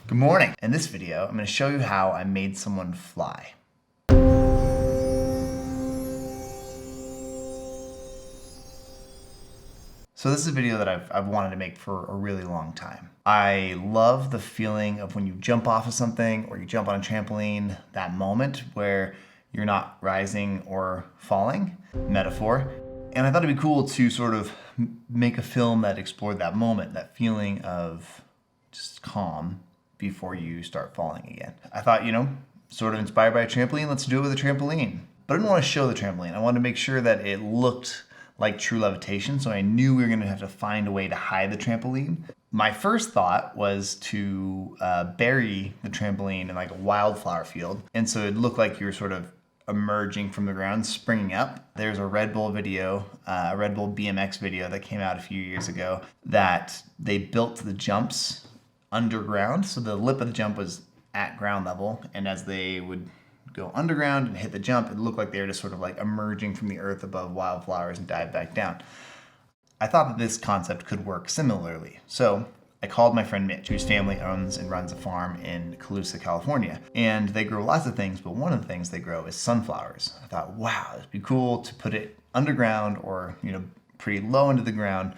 Good morning. In this video, I'm going to show you how I made someone fly. So this is a video that I've wanted to make for a really long time. I love the feeling of when you jump off of something or you jump on a trampoline, that moment where you're not rising or falling, metaphor. And I thought it'd be cool to sort of make a film that explored that moment, that feeling of just calm before you start falling again. I thought, sort of inspired by a trampoline, let's do it with a trampoline. But I didn't want to show the trampoline. I wanted to make sure that it looked like true levitation, so I knew we were going to have to find a way to hide the trampoline. My first thought was to bury the trampoline in like a wildflower field, and so it looked like you were sort of emerging from the ground, springing up. There's a Red Bull video, a Red Bull BMX video that came out a few years ago that they built the jumps underground. So the lip of the jump was at ground level, and as they would go underground and hit the jump, it looked like they were just sort of like emerging from the earth above wildflowers and dive back down. I thought that this concept could work similarly. So I called my friend Mitch, whose family owns and runs a farm in Colusa, California. And they grow lots of things, but one of the things they grow is sunflowers. I thought, wow, it'd be cool to put it underground or, pretty low into the ground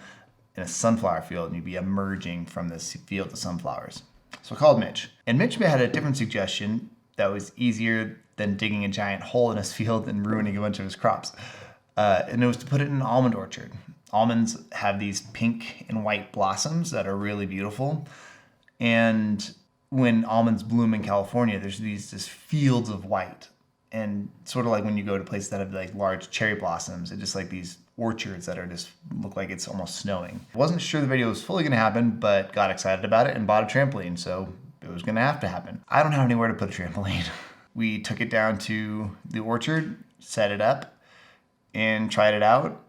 in a sunflower field, and you'd be emerging from this field of sunflowers. So I called Mitch. And Mitch had a different suggestion that was easier than digging a giant hole in his field and ruining a bunch of his crops. And it was to put it in an almond orchard. Almonds have these pink and white blossoms that are really beautiful. And when almonds bloom in California, there's these just fields of white. And sort of like when you go to places that have like large cherry blossoms, it's just like these orchards that are just look like it's almost snowing. Wasn't sure the video was fully gonna happen, but got excited about it and bought a trampoline, so it was gonna have to happen. I don't have anywhere to put a trampoline. We took it down to the orchard, set it up, and tried it out.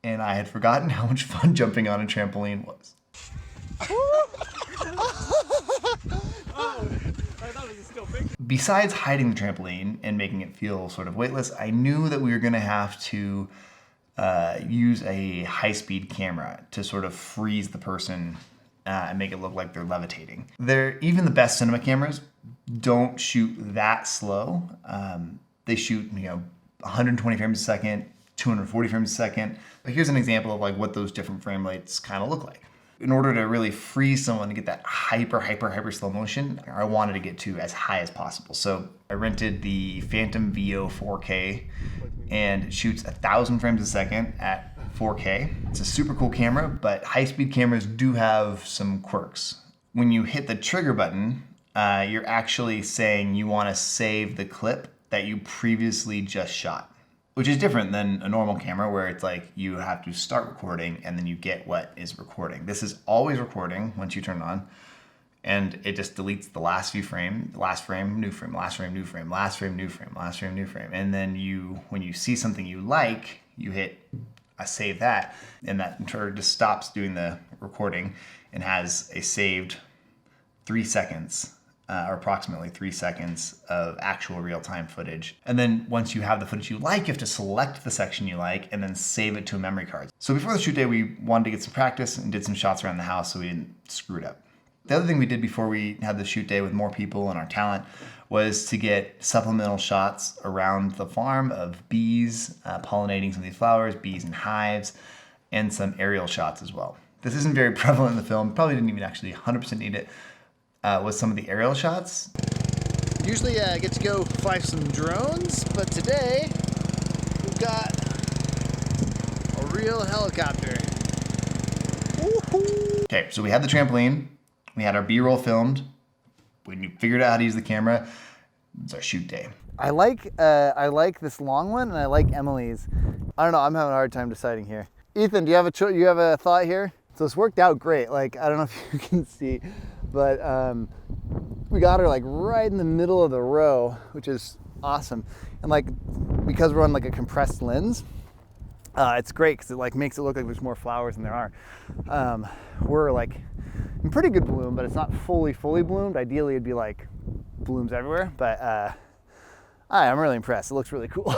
And I had forgotten how much fun jumping on a trampoline was. Besides hiding the trampoline and making it feel sort of weightless, I knew that we were gonna have to use a high-speed camera to sort of freeze the person and make it look like they're levitating. Even the best cinema cameras don't shoot that slow. They shoot, 120 frames a second, 240 frames a second. But here's an example of like what those different frame rates kind of look like. In order to really freeze someone to get that hyper slow motion, I wanted to get to as high as possible. So I rented the Phantom VO 4K, and it shoots 1,000 frames a second at 4K. It's a super cool camera, but high-speed cameras do have some quirks. When you hit the trigger button, you're actually saying you want to save the clip that you previously just shot, which is different than a normal camera where it's like you have to start recording and then you get what is recording. This is always recording once you turn it on, and it just deletes the last few frames, last frame, new frame, last frame, new frame, last frame, new frame, last frame, new frame. And then when you see something you like, you hit save that, and that just stops doing the recording and has a saved 3 seconds or approximately 3 seconds of actual real-time footage. And then once you have the footage you like, you have to select the section you like and then save it to a memory card. So before the shoot day, we wanted to get some practice and did some shots around the house so we didn't screw it up. The other thing we did before we had the shoot day with more people and our talent was to get supplemental shots around the farm of bees pollinating some of these flowers, bees in hives, and some aerial shots as well. This isn't very prevalent in the film, probably didn't even actually 100% need it. Was some of the aerial shots. Usually I get to go fly some drones, but today we've got a real helicopter. Woohoo! Okay, so we had the trampoline, we had our B-roll filmed, we figured out how to use the camera. It's our shoot day. I like this long one, and I like Emily's. I don't know, I'm having a hard time deciding here. Ethan, do you have a thought here? So this worked out great. Like, I don't know if you can see, but we got her like right in the middle of the row, which is awesome. And like, because we're on like a compressed lens, it's great because it like makes it look like there's more flowers than there are. We're like in pretty good bloom, but it's not fully bloomed. Ideally it'd be like blooms everywhere, but I'm really impressed. It looks really cool.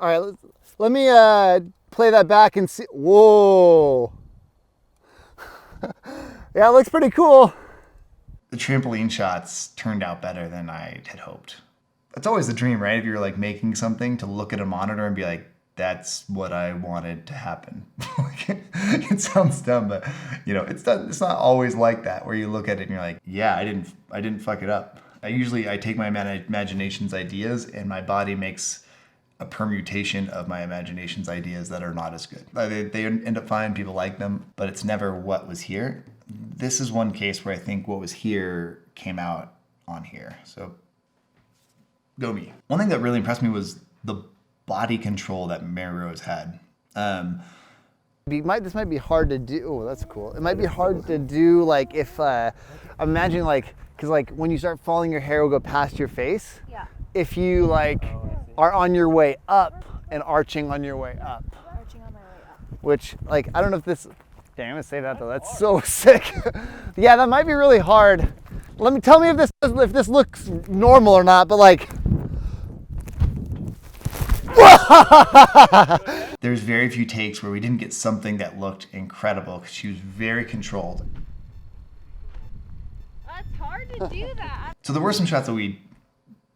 All right, let me play that back and see. Whoa. Yeah, it looks pretty cool. The trampoline shots turned out better than I had hoped. That's always the dream, right? If you're like making something, to look at a monitor and be like, that's what I wanted to happen. It sounds dumb, but it's not always like that, where you look at it and you're like, yeah, I didn't fuck it up. I take my imagination's ideas and my body makes a permutation of my imagination's ideas that are not as good. They end up fine, people like them, but it's never what was here. This is one case where I think what was here came out on here. So go me. One thing that really impressed me was the body control that Mary Rose had. This might be hard to do. Oh, that's cool. It might be hard to do, like, if imagine, like, because like when you start falling, your hair will go past your face. Yeah. If you like are on your way up and arching on your way up. Arching on my way up. Which, like, I don't know if this. Dang, I'm gonna say that though. That's so sick. Yeah, that might be really hard. Tell me if this looks normal or not. But like. There's very few takes where we didn't get something that looked incredible because she was very controlled. It's hard to do that. So there were some shots that we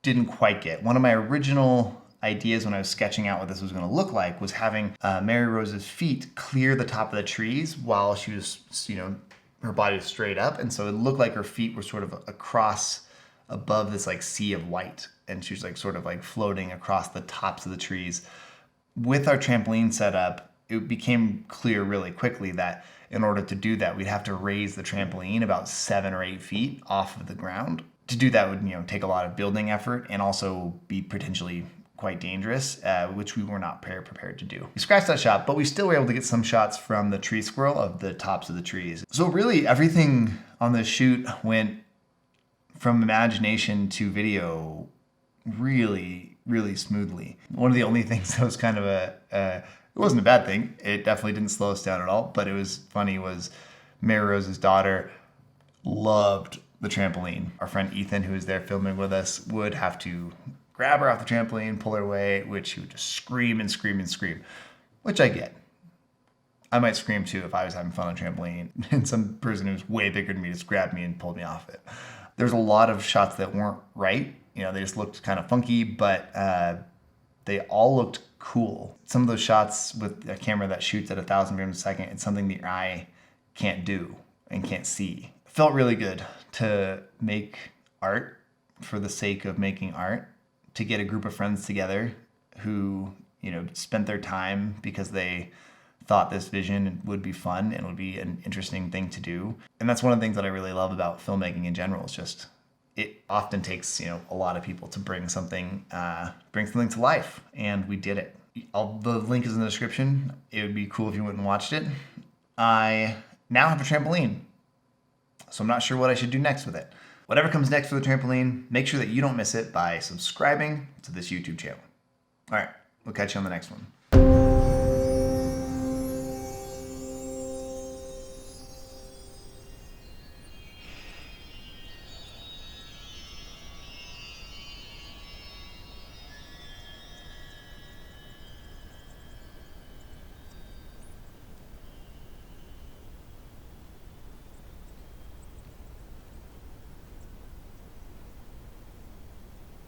didn't quite get. One of my original ideas when I was sketching out what this was going to look like was having Mary Rose's feet clear the top of the trees while she was, her body was straight up. And so it looked like her feet were sort of across above this like sea of white. And she was like sort of like floating across the tops of the trees. With our trampoline setup, it became clear really quickly that in order to do that, we'd have to raise the trampoline about 7 or 8 feet off of the ground. To do that would, take a lot of building effort and also be potentially quite dangerous, which we were not prepared to do. We scratched that shot, but we still were able to get some shots from the tree squirrel of the tops of the trees. So really everything on the shoot went from imagination to video really, really smoothly. One of the only things that was kind of it wasn't a bad thing. It definitely didn't slow us down at all, but it was funny was Mary Rose's daughter loved the trampoline. Our friend Ethan, who was there filming with us, would have to grab her off the trampoline, pull her away, which she would just scream and scream and scream, which I get. I might scream too if I was having fun on a trampoline and some person who's way bigger than me just grabbed me and pulled me off it. There's a lot of shots that weren't right. They just looked kind of funky, but they all looked cool. Some of those shots with a camera that shoots at 1,000 frames a second, it's something the eye can't do and can't see. It felt really good to make art for the sake of making art, to get a group of friends together who, spent their time because they thought this vision would be fun and would be an interesting thing to do. And that's one of the things that I really love about filmmaking in general, is just it often takes, a lot of people to bring something to life, and we did it. The link is in the description. It would be cool if you went and watched it. I now have a trampoline, so I'm not sure what I should do next with it. Whatever comes next for the trampoline, make sure that you don't miss it by subscribing to this YouTube channel. All right, we'll catch you on the next one.